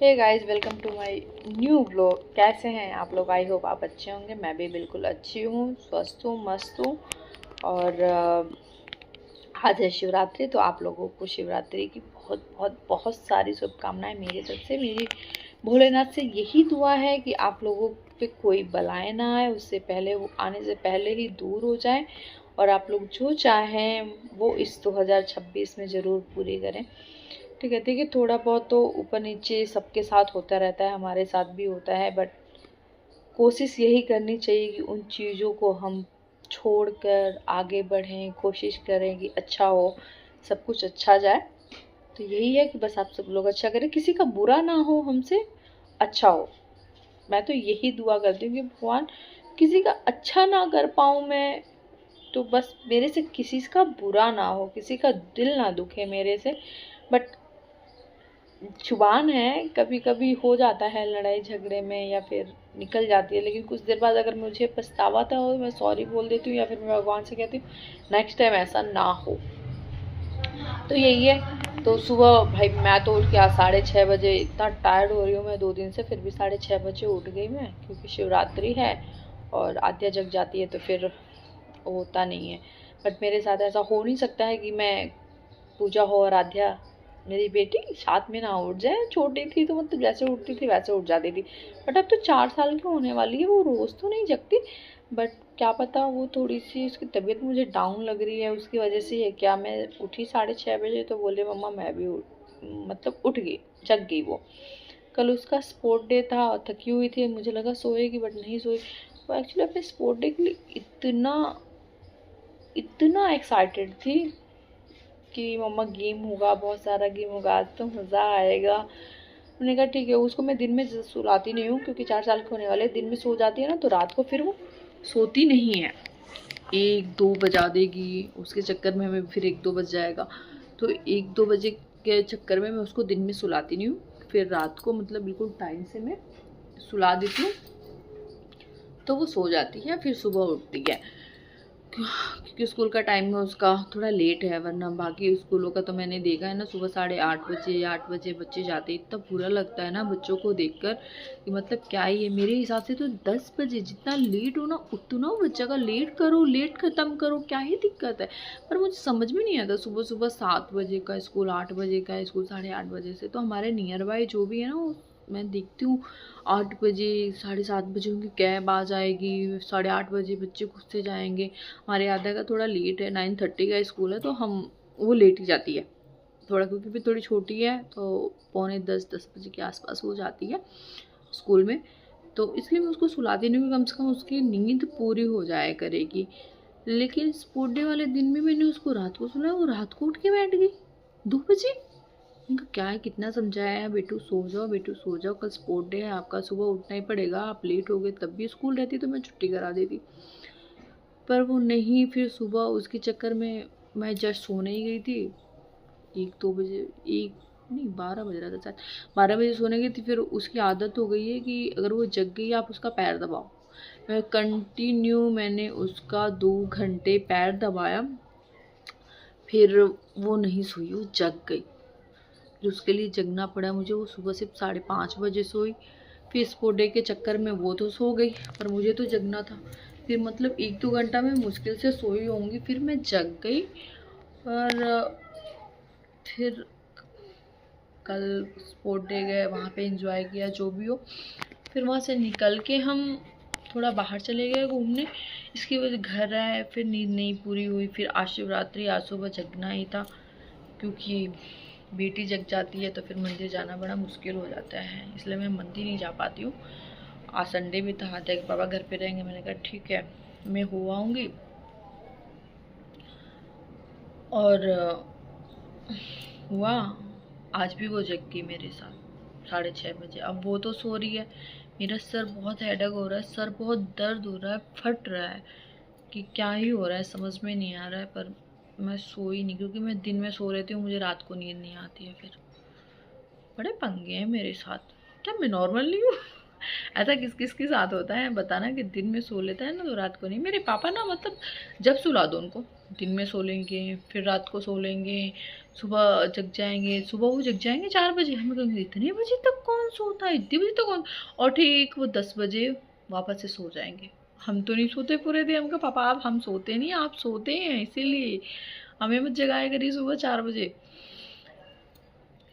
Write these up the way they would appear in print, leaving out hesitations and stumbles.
Hey guys, welcome to my new blog. कैसे हैं आप लोग? आई होप आप अच्छे होंगे। मैं भी बिल्कुल अच्छी हूँ, स्वस्थ हूँ, मस्त हूँ। और आज है शिवरात्रि, तो आप लोगों को शिवरात्रि की बहुत बहुत बहुत सारी शुभकामनाएं मेरी तरफ से। मेरी भोलेनाथ से यही दुआ है कि आप लोगों पे कोई बलाएं ना आए, उससे पहले वो आने से पहले ही दूर हो जाए, और आप लोग जो चाहें वो इस 2026 में ज़रूर पूरी करें। ठीक है, देखिए थोड़ा बहुत तो ऊपर नीचे सबके साथ होता रहता है, हमारे साथ भी होता है, बट कोशिश यही करनी चाहिए कि उन चीज़ों को हम छोड़कर आगे बढ़ें, कोशिश करें कि अच्छा हो, सब कुछ अच्छा जाए। तो यही है कि बस आप सब लोग अच्छा करें, किसी का बुरा ना हो, हमसे अच्छा हो। मैं तो यही दुआ करती हूँ कि भगवान किसी का अच्छा ना कर पाऊँ मैं, तो बस मेरे से किसी का बुरा ना हो, किसी का दिल ना दुखे मेरे से। बट जुबान है, कभी कभी हो जाता है लड़ाई झगड़े में या फिर निकल जाती है, लेकिन कुछ देर बाद अगर मुझे पछतावा था हो, मैं सॉरी बोल देती हूँ या फिर मैं भगवान से कहती हूँ नेक्स्ट टाइम ऐसा ना हो। तो यही है। तो सुबह भाई मैं तो उठ के आज 6:30 बजे, इतना टायर्ड हो रही हूँ मैं 2 दिन से, फिर भी 6:30 बजे उठ गई मैं, क्योंकि शिवरात्रि है और आद्या जग जाती है तो फिर होता नहीं है। बट मेरे साथ ऐसा हो नहीं सकता है कि मैं पूजा हो और आध्या मेरी बेटी साथ में ना उठ जाए। छोटी थी तो मतलब जैसे उठती थी वैसे उठ जाती थी, बट अब तो 4 साल की होने वाली है, वो रोज़ तो नहीं जगती। बट क्या पता वो थोड़ी सी उसकी तबीयत मुझे डाउन लग रही है, उसकी वजह से है क्या। मैं उठी 6:30 बजे तो बोले मम्मा मैं भी मतलब उठ गई, जग गई वो। कल उसका स्पोर्ट डे था और थकी हुई थी, मुझे लगा सोएगी बट नहीं सोई। वो एक्चुअली अपने स्पोर्ट डे के लिए इतना इतना एक्साइटेड थी कि मम्मा गेम होगा, बहुत सारा गेम होगा, आज तो मज़ा आएगा। मैंने कहा ठीक है। उसको मैं दिन में सुलाती नहीं हूँ, क्योंकि 4 साल के होने वाले, दिन में सो जाती है ना तो रात को फिर वो सोती नहीं है, 1-2 बजा देगी, उसके चक्कर में हमें फिर 1-2 बज जाएगा। तो 1-2 बजे के चक्कर में मैं उसको दिन में सुलाती नहीं हूँ, फिर रात को मतलब बिल्कुल टाइम से मैं सुला देती हूँ, तो वो सो जाती है, फिर सुबह उठती है। क्योंकि स्कूल का टाइम है उसका थोड़ा लेट है, वरना बाकी स्कूलों का तो मैंने देखा है ना, सुबह 8:30 बजे 8 बजे बच्चे जाते हैं। इतना बुरा लगता है ना बच्चों को देखकर कि मतलब क्या ही है। मेरे हिसाब से तो 10 बजे, जितना लेट हो ना उतना बच्चा का लेट करो, लेट ख़त्म करो, क्या ही दिक्कत है। पर मुझे समझ में नहीं आता, सुबह सुबह 7 बजे का स्कूल, 8 बजे का स्कूल, 8:30 बजे से। तो हमारे नियर बाय जो भी है ना, वो मैं देखती हूँ 8 बजे, 7:30 बजे उनकी कैब आ जाएगी, 8:30 बजे बच्चे खुद से जाएंगे। हमारे आधा का थोड़ा लेट है, 9:30 का स्कूल है, तो हम वो लेट ही जाती है थोड़ा, क्योंकि फिर थोड़ी छोटी है तो 9:45 10 बजे के आसपास हो जाती है स्कूल में। तो इसलिए मैं उसको सुलाती नहीं हूँ, कम से कम उसकी नींद पूरी हो जाए करेगी। लेकिन स्पोर्ट डे वाले दिन में मैंने उसको रात को सुलाया, वो रात को उठ के बैठ गई 2 बजे। उनका क्या है, कितना समझाया है, बेटू सो जाओ, बेटू सो जाओ, कल स्पोर्ट डे है आपका, सुबह उठना ही पड़ेगा, आप लेट हो गए। तब भी स्कूल रहती तो मैं छुट्टी करा देती, पर वो नहीं। फिर सुबह उसके चक्कर में मैं जस्ट सोने ही गई थी, 1-2 बजे, एक नहीं 12 बज रहा था शायद, 12 बजे सोने गई थी। फिर उसकी आदत हो गई है कि अगर वो जग गई आप उसका पैर दबाओ। कंटिन्यू मैंने उसका 2 घंटे पैर दबाया, फिर वो नहीं सोई, वो जग गई। फिर उसके लिए जगना पड़ा मुझे, वो सुबह सिर्फ 5:30 बजे सोई। फिर स्पोर्ट डे के चक्कर में वो तो सो गई, पर मुझे तो जगना था। फिर मतलब 1-2 घंटा मैं मुश्किल से सोई होंगी, फिर मैं जग गई। और फिर कल स्पोर्ट डे गए, वहाँ पे एंजॉय किया जो भी हो। फिर वहाँ से निकल के हम थोड़ा बाहर चले गए घूमने। इसकी वजह घर आए, फिर नींद नहीं पूरी हुई। फिर आज शिवरात्रि, आज सुबह जगना ही था, क्योंकि बेटी जग जाती है तो फिर मंदिर जाना बड़ा मुश्किल हो जाता है, इसलिए मैं मंदिर नहीं जा पाती हूँ। आज संडे भी था, आद्या के पापा घर पे रहेंगे, मैंने कहा ठीक है मैं हो आऊँगी। और हुआ, आज भी वो जग गई मेरे साथ 6:30 बजे। अब वो तो सो रही है, मेरा सर बहुत हेडेक हो रहा है, सर बहुत दर्द हो रहा है, फट रहा है कि क्या ही हो रहा है समझ में नहीं आ रहा है। पर मैं सोई नहीं, क्योंकि मैं दिन में सो रहती हूँ, मुझे रात को नींद नहीं आती है। फिर बड़े पंगे हैं मेरे साथ, क्या मैं नॉर्मल नहीं हूँ? ऐसा किस किस के साथ होता है बताना, कि दिन में सो लेता है ना तो रात को नहीं। मेरे पापा ना मतलब जब सुला दो उनको, दिन में सो लेंगे, फिर रात को सो लेंगे, सुबह जग जाएंगे। सुबह वो जग जाएंगे 4 बजे, हमें कहेंगे इतने बजे तक कौन सोता है, इतने बजे तक कौन, और ठीक वो 10 बजे वापस से सो जाएंगे। हम तो नहीं सोते पूरे दिन। हमका पापा आप हम सोते नहीं, आप सोते हैं इसीलिए हमें मत जगाया करिए सुबह 4 बजे।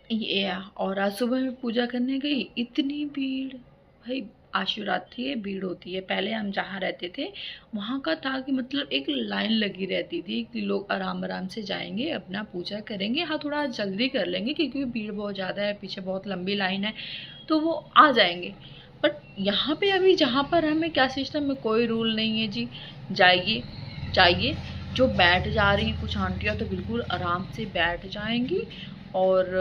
ये और आज सुबह में पूजा करने गई, इतनी भीड़ भाई। आज शिवरात्रि है, भीड़ होती है। पहले हम जहाँ रहते थे वहाँ का था कि मतलब एक लाइन लगी रहती थी कि लोग आराम आराम से जाएंगे, अपना पूजा करेंगे। हाँ थोड़ा जल्दी कर लेंगे क्योंकि भीड़ बहुत ज़्यादा है, पीछे बहुत लंबी लाइन है, तो वो आ जाएंगे। बट यहाँ पे अभी जहाँ पर हमें क्या सिस्टम में कोई रूल नहीं है जी, जाइए जाइए। जो बैठ जा रही हैं कुछ आंटियाँ तो बिल्कुल आराम से बैठ जाएंगी और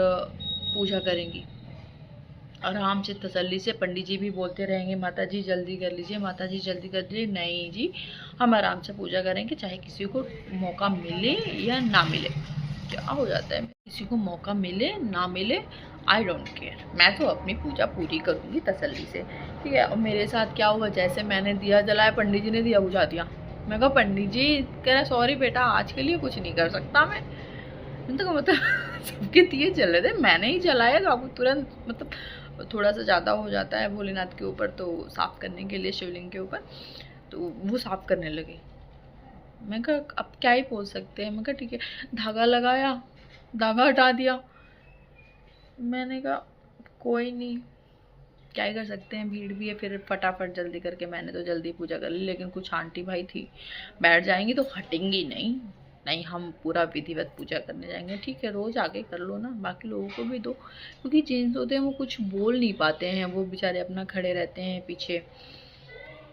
पूजा करेंगी आराम से तसल्ली से। पंडित जी भी बोलते रहेंगे माता जी जल्दी कर लीजिए, माता जी जल्दी कर लीजिए। नहीं जी, हम आराम से पूजा करेंगे, चाहे किसी को मौका मिले या ना मिले। क्या हो जाता है, किसी को मौका मिले ना मिले आई डोंट केयर, मैं तो अपनी पूजा पूरी करूँगी तसल्ली से, ठीक है। और मेरे साथ क्या हुआ, जैसे मैंने दिया जलाया, पंडित जी ने दिया बुझा दिया। मैं कहा पंडित जी, कह रहा सॉरी बेटा आज के लिए कुछ नहीं कर सकता मैं। तो मतलब सबके दिए जल रहे थे, मैंने ही जलाया, तो आपको तुरंत मतलब थोड़ा सा ज़्यादा हो जाता है भोलेनाथ के ऊपर, तो साफ़ करने के लिए शिवलिंग के ऊपर, तो वो साफ़ करने लगे। मैं कहा अब क्या ही बोल सकते हैं। मैं कहा ठीक है, धागा लगाया, धागा हटा दिया। मैंने कहा कोई नहीं, क्या ही कर सकते हैं, भीड़ भी है। फिर फटाफट जल्दी करके मैंने तो जल्दी पूजा कर ली। लेकिन कुछ आंटी भाई थी, बैठ जाएंगी तो हटेंगी नहीं, नहीं हम पूरा विधिवत पूजा करने जाएंगे। ठीक है रोज़ आके कर लो ना, बाकी लोगों को भी दो, क्योंकि जेंट्स होते हैं वो कुछ बोल नहीं पाते हैं, वो बेचारे अपना खड़े रहते हैं पीछे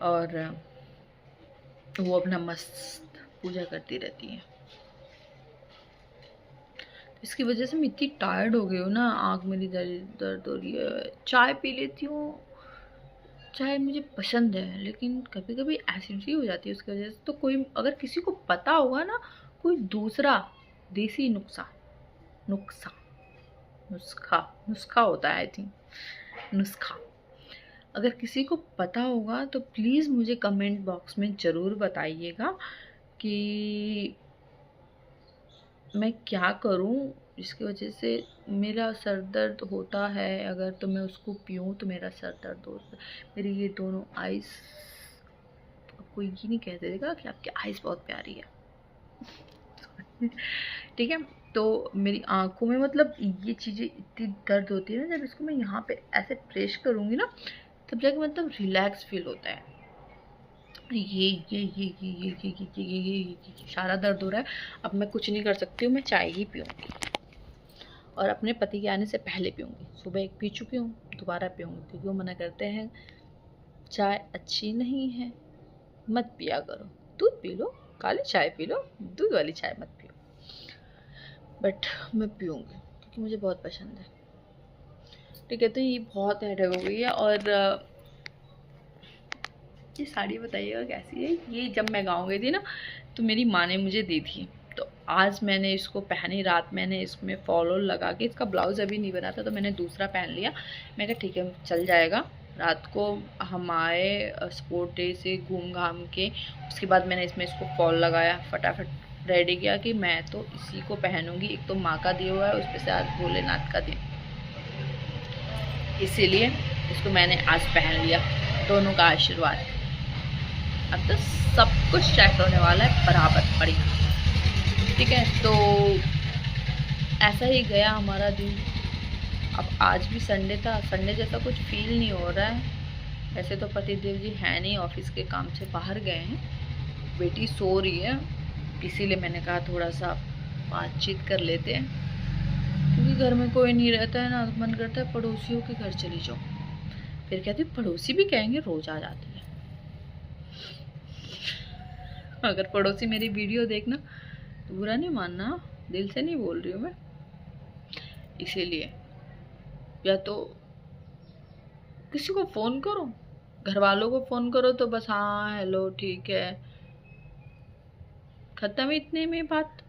और वो अपना मस्त पूजा करती रहती हैं। इसकी वजह से मैं इतनी टायर्ड हो गई हूँ ना, आँख मेरी दर्द हो रही है। चाय पी लेती हूँ, चाय मुझे पसंद है, लेकिन कभी कभी एसिडिटी हो जाती है उसकी वजह से। तो कोई अगर किसी को पता होगा ना कोई दूसरा देसी नुस्खा, नुस्खा नुस्खा नुस्खा होता है आई थिंक, नुस्खा, अगर किसी को पता होगा तो प्लीज़ मुझे कमेंट बॉक्स में ज़रूर बताइएगा कि मैं क्या करूं जिसकी वजह से मेरा सर दर्द होता है। अगर तो मैं उसको पीऊँ तो मेरा सर दर्द होता है। मेरी ये दोनों आइज़, आपको ये नहीं कह देगा कि आपकी आइज़ बहुत प्यारी है ठीक है। तो मेरी आंखों में मतलब ये चीज़ें इतनी दर्द होती है ना, जब इसको मैं यहाँ पे ऐसे प्रेस करूँगी ना तब जाके मतलब रिलैक्स फील होता है। ये सारा दर्द हो रहा है। अब मैं कुछ नहीं कर सकती हूँ, मैं चाय ही पीऊँगी और अपने पति के आने से पहले पीऊँगी। सुबह एक पी चुकी हूँ, दोबारा पीऊँगी, क्योंकि वो मना करते हैं चाय अच्छी नहीं है, मत पिया करो, दूध पी लो, काली चाय पी लो, दूध वाली चाय मत पियो। बट मैं पीऊँगी क्योंकि मुझे बहुत पसंद है, ठीक है। तो ये बहुत हेडेक हो गई है। और ये साड़ी बताइएगा कैसी है। ये जब मैं गाँव गई थी ना तो मेरी माँ ने मुझे दी थी, तो आज मैंने इसको पहनी। रात मैंने इसमें फॉल लगा के, इसका ब्लाउज़ अभी नहीं बना था तो मैंने दूसरा पहन लिया। मैं कहा ठीक है चल जाएगा। रात को हम आए स्पोर्ट डे से घूम घाम के, उसके बाद मैंने इसमें इसको फॉल लगाया, फटाफट रेडी किया कि मैं तो इसी को पहनूंगी। एक तो माँ का दिया हुआ है, उस पर से आज भोलेनाथ का दिन, इसीलिए इसको मैंने आज पहन लिया, दोनों का आशीर्वाद। अब तो सब कुछ सेट होने वाला है बराबर बढ़िया, ठीक है। तो ऐसा ही गया हमारा दिन। अब आज भी संडे था, संडे जैसा कुछ फील नहीं हो रहा है। वैसे तो पतिदेव जी हैं नहीं, ऑफिस के काम से बाहर गए हैं, बेटी सो रही है, इसीलिए मैंने कहा थोड़ा सा बातचीत कर लेते हैं, क्योंकि घर में कोई नहीं रहता है ना, मन करता है पड़ोसियों के घर चली जाओ। फिर कहती पड़ोसी भी कहेंगे रोज आ जाती है। अगर पड़ोसी मेरी वीडियो देखना तो बुरा नहीं मानना, दिल से नहीं बोल रही हूँ मैं। इसीलिए या तो किसी को फ़ोन करो, घर वालों को फ़ोन करो तो बस हाँ हेलो ठीक है, ख़त्म, इतने में बात।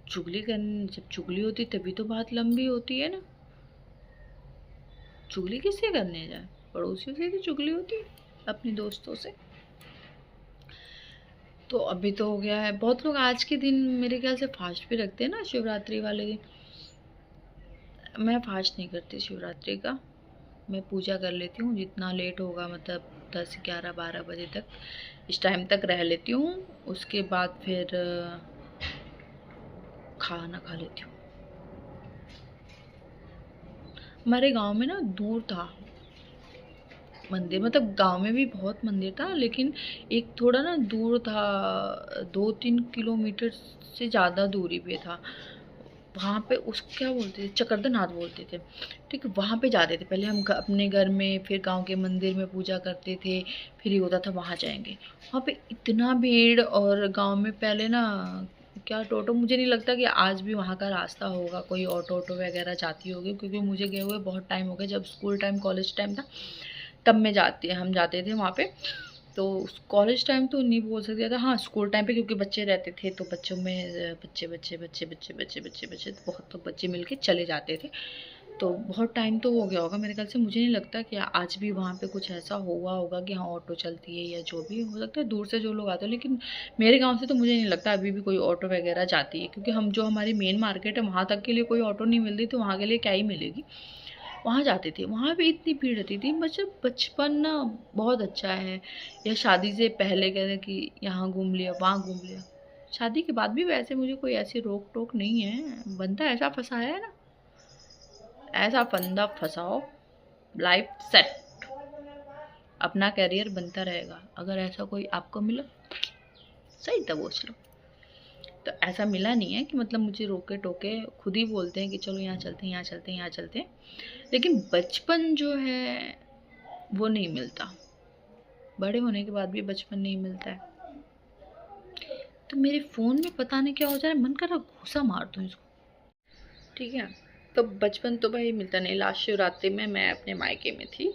चुगली करनी, जब चुगली होती तभी तो बात लंबी होती है ना। चुगली किससे करने जाए, पड़ोसियों से तो चुगली होती है, अपने दोस्तों से। तो अभी तो हो गया है। बहुत लोग आज के दिन मेरे ख्याल से फास्ट भी रखते हैं ना, शिवरात्रि वाले दिन। मैं फास्ट नहीं करती शिवरात्रि का। मैं पूजा कर लेती हूँ जितना लेट होगा, मतलब 10 11 12 बजे तक, इस टाइम तक रह लेती हूँ। उसके बाद फिर खाना खा लेती हूँ। हमारे गांव में ना दूर था मंदिर, मतलब गांव में भी बहुत मंदिर था, लेकिन एक थोड़ा ना दूर था, 2 3 किलोमीटर से ज़्यादा दूरी पे था। वहाँ पे उस क्या बोलते थे, चकरदनाथ बोलते थे। ठीक है, वहाँ पे जाते थे पहले हम अपने घर में, फिर गांव के मंदिर में पूजा करते थे, फिर ये होता था वहाँ जाएंगे। वहाँ पे इतना भीड़, और गांव में पहले ना क्या टोटो, मुझे नहीं लगता कि आज भी वहाँ का रास्ता होगा, कोई ऑटो ऑटो वगैरह जाती होगी, क्योंकि मुझे गए हुए बहुत टाइम हो गया। जब स्कूल टाइम कॉलेज टाइम था तब मैं हम जाते थे वहाँ पे। तो कॉलेज टाइम तो नहीं बोल सकते था, हाँ स्कूल टाइम पे, क्योंकि बच्चे रहते थे तो बच्चों में बच्चे बच्चे बच्चे बच्चे बच्चे बच्चे बच्चे तो बहुत तो बच्चे मिलके चले जाते थे। तो बहुत टाइम तो हो गया होगा मेरे ख्याल से। मुझे नहीं लगता कि आज भी वहाँ पे कुछ ऐसा हुआ होगा कि हाँ ऑटो चलती है, या जो भी हो सकता है दूर से जो लोग आते हैं। लेकिन मेरे गांव से तो मुझे नहीं लगता अभी भी कोई ऑटो वगैरह जाती है, क्योंकि हम जो हमारी मेन मार्केट है वहाँ तक के लिए कोई ऑटो नहीं मिलती, तो वहाँ के लिए क्या ही मिलेगी। वहाँ जाते थे, वहाँ पे इतनी भीड़ रहती थी। मतलब बचपन ना बहुत अच्छा है। या शादी से पहले कहते कि यहाँ घूम लिया वहाँ घूम लिया, शादी के बाद भी वैसे मुझे कोई ऐसी रोक टोक नहीं है। बंदा ऐसा फंसा है ना, ऐसा फंदा फंसाओ, लाइफ सेट, अपना कैरियर बनता रहेगा। अगर ऐसा कोई आपको मिला सही दबोच लो। तो ऐसा मिला नहीं है कि मतलब मुझे रोके टोके, खुद ही बोलते हैं कि चलो यहाँ चलते हैं, यहाँ चलते हैं, यहाँ चलते हैं। लेकिन बचपन जो है वो नहीं मिलता, बड़े होने के बाद भी बचपन नहीं मिलता है। तो मेरे फ़ोन में पता नहीं क्या हो जा रहा है, मन कर रहा घूसा मार दूँ इसको। ठीक है, तो बचपन तो भाई मिलता नहीं। लास्ट शिवरात्रि में मैं अपने मायके में थी,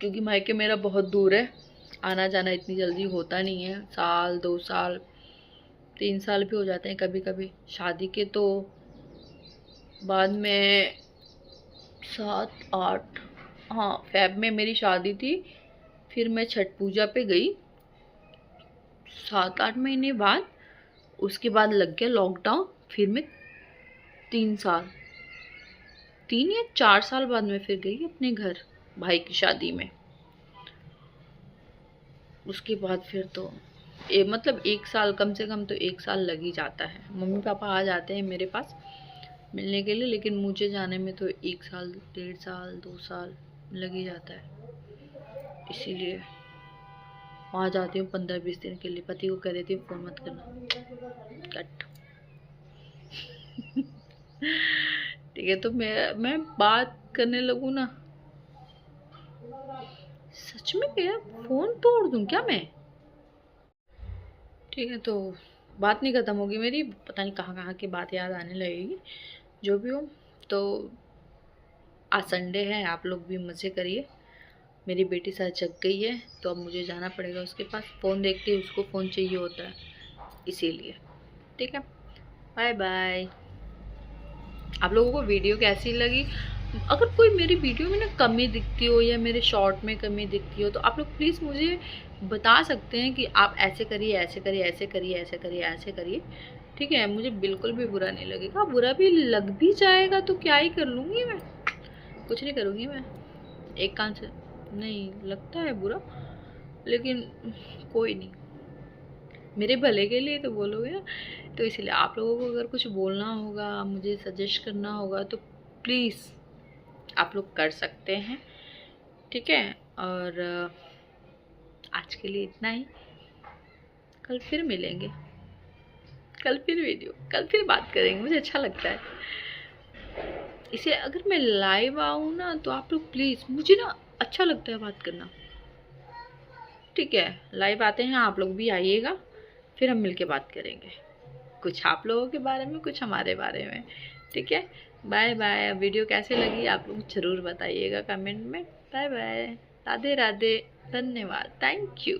क्योंकि मायके मेरा बहुत दूर है, आना जाना इतनी जल्दी होता नहीं है। साल 2 साल 3 साल भी हो जाते हैं कभी कभी शादी के। तो बाद में 7 8, हाँ फ़ेब में मेरी शादी थी। फिर मैं छठ पूजा पे गई 7 8 महीने बाद। उसके बाद लग गया लॉकडाउन। फिर मैं 3 साल 3 या 4 साल बाद में फिर गई अपने घर भाई की शादी में। उसके बाद फिर तो मतलब 1 साल, कम से कम तो 1 साल लग ही जाता है। मम्मी पापा आ जाते हैं मेरे पास मिलने के लिए, लेकिन मुझे जाने में तो 1 साल 1.5 साल 2 साल लग ही जाता है। इसीलिए वहाँ जाती हूँ 15 20 दिन के लिए। पति को कह देती हूँ फ़ोन मत करना, कट। ठीक है, तो मैं बात करने लगूँ ना, सच में मेरा फ़ोन तोड़ दूँ क्या मैं? ठीक है, तो बात नहीं ख़त्म होगी मेरी, पता नहीं कहाँ कहाँ की बात याद आने लगेगी। जो भी हो, तो आज संडे है, आप लोग भी मज़े करिए। मेरी बेटी शायद जग गई है, तो अब मुझे जाना पड़ेगा उसके पास। फ़ोन देखती है, उसको फ़ोन चाहिए होता है इसीलिए। ठीक है, बाय बाय। आप लोगों को वीडियो कैसी लगी? अगर कोई मेरी वीडियो में ना कमी दिखती हो, या मेरे शॉर्ट में कमी दिखती हो, तो आप लोग प्लीज़ मुझे बता सकते हैं कि आप ऐसे करिए, ऐसे करिए, ऐसे करिए, ऐसे करिए, ऐसे करिए। ठीक है, मुझे बिल्कुल भी बुरा नहीं लगेगा। बुरा भी लग भी जाएगा तो क्या ही कर लूँगी मैं, कुछ नहीं करूँगी मैं। एक कान से नहीं लगता है बुरा, लेकिन कोई नहीं, मेरे भले के लिए तो बोलोगे ना। तो इसलिए आप लोगों को अगर कुछ बोलना होगा, मुझे सजेस्ट करना होगा, तो प्लीज़ आप लोग कर सकते हैं। ठीक है, और आज के लिए इतना ही। कल फिर मिलेंगे, कल फिर वीडियो, कल फिर बात करेंगे। मुझे अच्छा लगता है इसे, अगर मैं लाइव आऊँ ना तो आप लोग प्लीज़, मुझे ना अच्छा लगता है बात करना। ठीक है, लाइव आते हैं, आप लोग भी आइएगा, फिर हम मिलके बात करेंगे, कुछ आप लोगों के बारे में, कुछ हमारे बारे में। ठीक है, बाय बाय। वीडियो कैसे लगी आप लोग ज़रूर बताइएगा कमेंट में। बाय बाय, राधे राधे, धन्यवाद, थैंक यू।